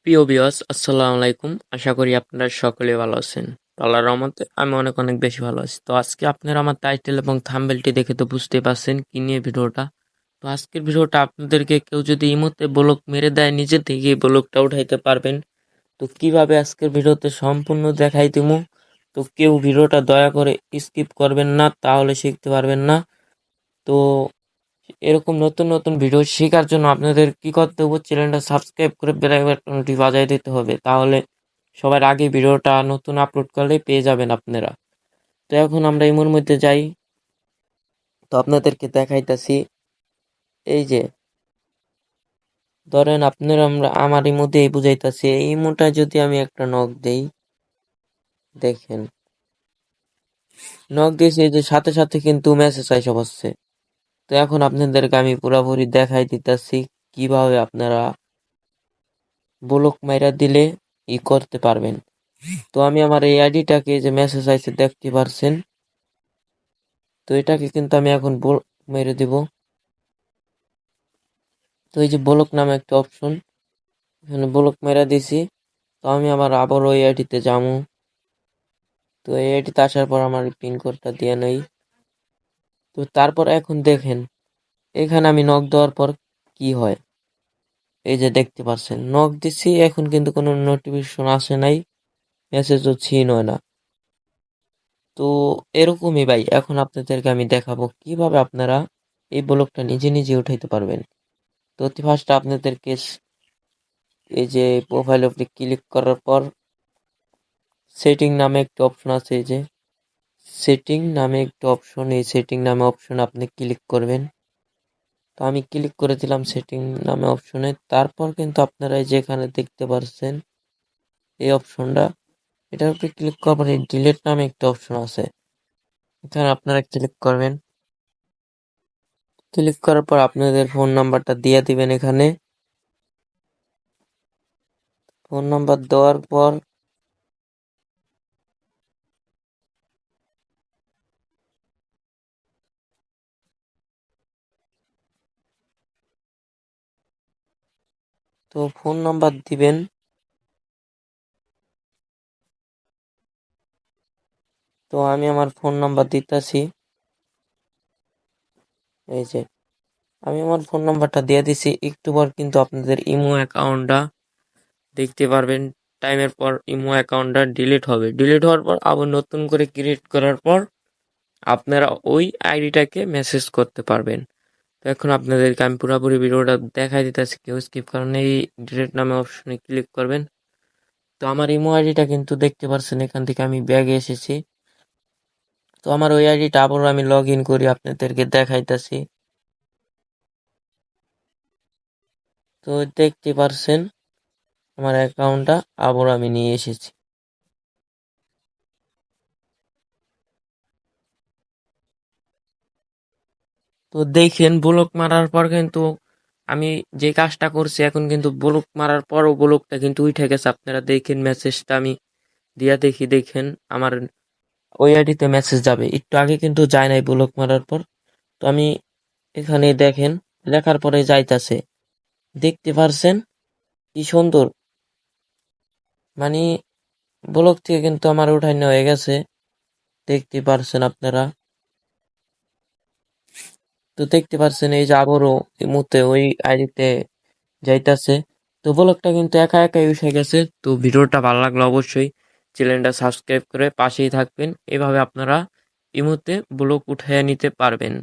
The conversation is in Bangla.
প্রিয় ভিউয়ার্স, আসসালামু আলাইকুম। আশা করি আপনারা সকলে ভালো আছেন। আল্লাহর রহমতে আমি অনেক অনেক বেশি ভালো আছি। তো আজকে আপনারা আমার টাইটেল এবং থাম্বনেলটি দেখে তো বুঝতেই পারছেন কি নিয়ে ভিডিওটা। তো আজকের ভিডিওটা আপনাদেরকে কেউ যদি এই মুহূর্তে ব্লক মেরে দেয়, নিজে থেকে ব্লকটা উঠাইতে পারবেন। তো কিভাবে আজকের ভিডিওতে সম্পূর্ণ দেখাই দিমু। তো কেউ ভিডিওটা দয়া করে স্কিপ করবেন না, তাহলে শিখতে পারবেন না। তো এরকম নতুন নতুন ভিডিও শেখার জন্য আপনাদের কি করতে হবে, চ্যানেলটা সাবস্ক্রাইব করে বেল আইকনটি বাজিয়ে দিতে হবে, তাহলে সবার আগে ভিডিওটা নতুন আপলোড করলে পেয়ে যাবেন আপনারা। তো এখন আমরা ইমোর মধ্যে যাই। তো আপনাদেরকে দেখাইতাছি, এই যে ধরেন আপনারা আমার ইমোতে বুঝাইতাছি, এই ইমোটা যদি আমি একটা নক দেই, দেখেন নক দিয়েছি, এই যে সাথে সাথে কিন্তু মেসেজ আইসা বসছে। তো এখন আপনাদেরকে আমি পুরোপুরি দেখাই দিতেছি কিভাবে আপনারা ব্লক মাইরা দিলে করতে পারবেন। তো আমি আমার এই আইডিটাকে যে মেসেজ আইছে দেখতে পারছেন। তো এটাকে কিন্তু আমি এখন মেরে দিব। তো এই যে ব্লক নামে একটা অপশন, এখানে ব্লক মেরে দিছি। তো আমি আবার ওই আইডিতে যাবো। তো এই আইডিতে আসার পর আমার পিন কোডটা দিয়ে নেই। তো তারপর এখন দেখেন, এখানে আমি নক দেওয়ার পর কি হয়, এই যে দেখতে পাচ্ছেন নক দিছি, এখন কিন্তু কোনো নোটিফিকেশন আসে নাই, মেসেজও সিন হয় না। তো এরকমই ভাই, এখন আপনাদেরকে আমি দেখাবো কিভাবে আপনারা এই ব্লকটা নিজে নিজে উঠাইতে পারবেন। তো অতি ফার্স্ট আপনাদেরকে এই যে প্রোফাইল উপরে ক্লিক করার পর সেটিং নামে একটা অপশন আছে, এই যে সেটিং নামে একটা অপশন, এই সেটিং নামে অপশন আপনি ক্লিক করবেন। তো আমি ক্লিক করে দিলাম সেটিং নামে অপশনে। তারপর কিন্তু আপনারা যেখানে দেখতে পাচ্ছেন এই অপশনটা, এটার উপরে ক্লিক করার পর ডিলিট নামে একটা অপশন আছে, এখানে আপনারা ক্লিক করবেন। ক্লিক করার পর আপনাদের ফোন নাম্বারটা দিয়ে দিবেন এখানে। ফোন নাম্বার দেওয়ার পর তো ফোন নাম্বার দিবেন। তো আমি আমার ফোন নাম্বার দিতেছি, এই যে আমি আমার ফোন নাম্বারটা দিয়ে দিছি। একটু পর কিন্তু আপনাদের ইমো অ্যাকাউন্টটা দেখতে পারবেন। টাইমের পর ইমো অ্যাকাউন্টটা ডিলিট হবে। ডিলিট হওয়ার পর আবার নতুন করে ক্রিয়েট করার পর আপনারা ওই আইডিটাকে মেসেজ করতে পারবেন। তো এখন আপনাদেরকে আমি পুরোপুরি ভিডিওটা দেখাই দিতেছি, কেউ স্কিপ কারণ এই ডিলিট নামে অপশনে ক্লিক করবেন। তো আমার ইমো আইডিটা কিন্তু দেখতে পাচ্ছেন, এখান থেকে আমি ব্যাগে এসেছি। তো আমার ওই আইডিটা আবারও আমি লগ ইন করি, আপনাদেরকে দেখাইতেছি। তো দেখতে পারছেন আমার অ্যাকাউন্টটা আবার আমি নিয়ে এসেছি। তো দেখেন ব্লক মারার পর কিন্তু আমি যে কাজটা করছি, এখন কিন্তু ব্লক মারার পরও ব্লকটা কিন্তু উঠে গেছে। আপনারা দেখেন মেসেজটা আমি দিয়া দেখি, দেখেন আমার ওই আইডিতে মেসেজ যাবে, একটু আগে কিন্তু যায় নাই ব্লক মারার পর। তো আমি এখানে দেখেন লেখার পরে যাইতাছে, দেখতে পারছেন কি সুন্দর, মানে ব্লক থেকে কিন্তু আমার উঠাই নেওয়া হয়ে গেছে, দেখতে পারছেন আপনারা। তো দেখতে পারছেন এই যে আবারও এই মুহূর্তে ওই আইডিতে যাইতাছে। তো ব্লগটা কিন্তু একা একাই উঠে গেছে। তো ভিডিওটা ভালো লাগলে অবশ্যই চ্যানেলটা সাবস্ক্রাইব করে পাশেই থাকবেন। এভাবে আপনারা এই মুহূর্তে ব্লগ উঠিয়ে নিতে পারবেন।